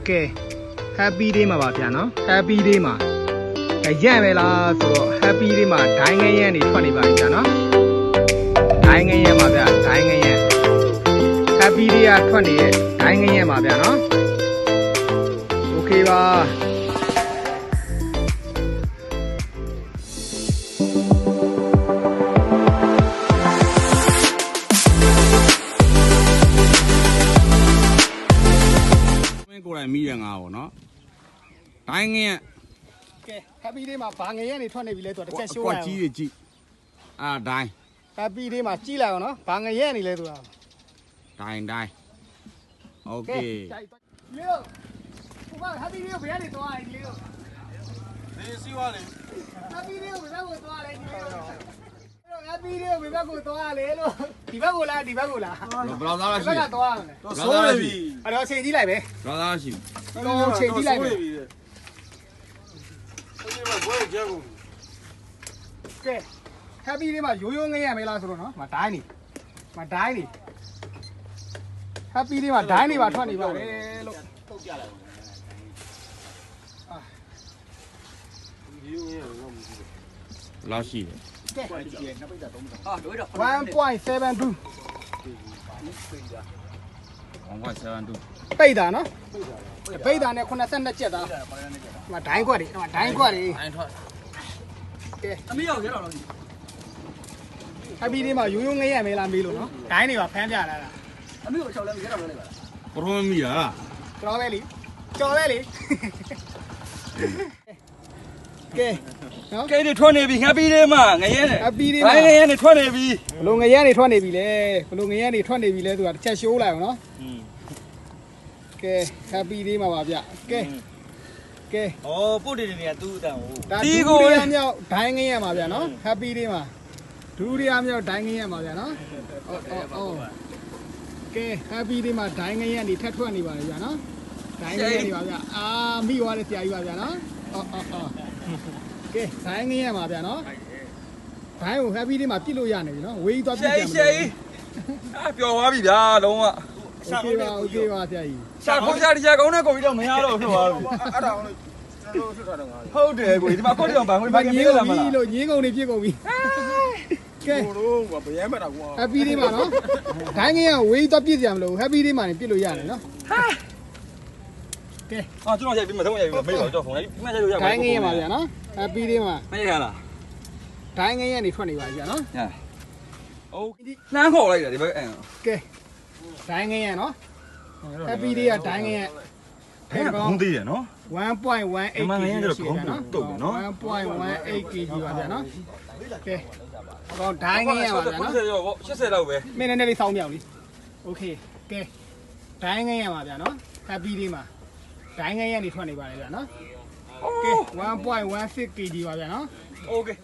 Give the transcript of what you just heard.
ကဲ happy day မှာပါဗျာနော် happy day မှာရံ့ပဲလားဆိုတော့ happy day မှာဒိုင်းငရံ့နေထွက်နေပါပြီဗျာနော်ဒိုင်းငရံ့ပါဗျာဒိုင်းငရံ့ happy day ကထွက်နေတဲ့ဒိုင်းငရံ့ပါဗျာနော် okay ပါကိုယ်တိုင်မိရငါပေါ့နော်ဒိုင်းငရံ့ကဲ happy day မှာဘာငရံ့နေထွက်နေပြီလဲဆိုတော့တစ်ချက်ရှိုးလိုက်အောင်ကြီးတွေကြည့်အာဒိုင်း happy day မှာကြီးလိုက်အောင်နော်ဘာငရံ့နေလဲဆိုတာဒိုင်းโอเคလေကိုဘာ happy day ကိုဘယ်ကနေသွားလဲလေကိုဒီစီဝါလေ happy day ကိုဘယ်ကိုသွားလဲဒီလိုhappy day ကိုဘယ်ကိုသွားလဲလို့ဒီဘက်ကိုလားဒီဘက်ကိုလားဘယ်လောက်သားလဲရှိဘယ်ကသွားမလဲတော့ဆိုးနေပြီအဲ့တော့ချိန်ကြည့်လိုက်ပဲဘယ်လောက်သားရှိတော့ချိန်ကြည့်လိုက်ပဲကဲ happy day မှာရိုးရိုးငရံ့မဲလားဆိုတော့နော်မဒိုင်းနေမဒိုင်းနေ happy day မှာဒိုင်းနေပါထွက်နေပါလေလို့ထုတ်ကြလိုက်လောက်ရှိတယ်1.72 ပိတ်တာနော်ပိတ်တာနဲ့82ကျက်သားဒီမှာဒိုင်းခွက်တွေဒီမှာဒိုင်းခွက်တွေကဲအမေရောက်ရတော့လို့ happy day မှာရိုးရိုးငရံ့မဲလားမေးလို့နော်ဒိုင်းတွေပါဖမ်းပြလာတာအမေကို6လဲမရတော့လဲပါလားပရိုမီလားကျော်ပဲလေကျော်ပဲလေကဲနော်ကဲဒီထွက်နေပြီ happy day မှာငရဲနဲ့ happy day မှာငရဲနဲ့ထွက်နေပြီဘလို့ငရဲနေထွက်နေပြီလေဘလို့ငရဲနေထွက်နေပြီလဲသူကတစ်ချက်ရှိုးလိုက်အောင်နော်ကဲ happy day မှာပါဗျကဲကဲဩပို့တယ်နေကသူ့အတန်ဟိုဒီကိုရမြောက်ဒိုင်းငရဲမှာဗျနော် happy day မှာဒူရီယာမြောက်ဒိုင်းငရဲမှာဗျနော်အော်ကဲ happy day မှာဒိုင်းငရဲနေထက်ထွက်နေပါလေဗျနော်ဒိုင်းငရဲနေပါဗျအာမိသွားတဲ့ဆရာကြီးပါဗျနော်အော်ကဲဒိုင်းငရဲမှာဗျနော်ဒိုင်းကို happy day မှာပြစ်လို့ရနေပြီနော်ဝေးသွားပြစ်ကြမယ်ရှေးပျော်သွားပြီဗျာလုံးဝโอเคပါဆရာကြီးရှာခေါ်ရှာတရားကောင်းတဲ့ကိုကြီးတော့မရတော့ဖြစ်သွားပြီအဲ့ဒါကျွန်တော်တို့ဆွတ်ထားတော့ငါဟုတ်တယ်ကိုကြီးဒီမှာခေါ်တရားဘာငွေဘာငွေလာမလားလို့ညင်းကုန်နေပြစ်ကုန်ပြီကဲတို့ကဗျဲမဲ့တာကွာ happy day မှာနော်ဒိုင်းငရဲဝေးသွားပြစ်ကြမလို့ happy day မှာနေပြစ်လို့ရတယ်နော်ကဲကျွန်တော်ရိုက်ပြီးမဆုံးရိုက်ပြီးမေးပါတော့ဖုန်းလိုက်ဒီမှာရိုက်လို့ရပါဒိုင်းငရဲမှာဗျာနော် happy day မှာမရိုက်ရလားဒိုင်းငရဲနေထွက်နေပါပြီဗျာနော်โอเคနှမ်းခေါ်လိုက်တာဒီဘက်ကဲဒိုင်းငရဲနော် happy day ကဒိုင်းငရဲအဲ့ဒါဘုံသေးရနော်1.18 kg ရှိတယ်နော်1.18 kg ပါဗျာနော်ကဲအကောင်ဒိုင်းငရဲပါဗျာနော်80ရော80လောက်ပဲမင်းနဲ့လေးစောင်းမြောက်လी okay ကဲဒိုင်းငရဲပါဗျာနော် happy day မှာဒိုင်းငရဲနေထွက်နေပါလေဗျာနော်ကဲ 1.16 kg ပါဗျာနော် okay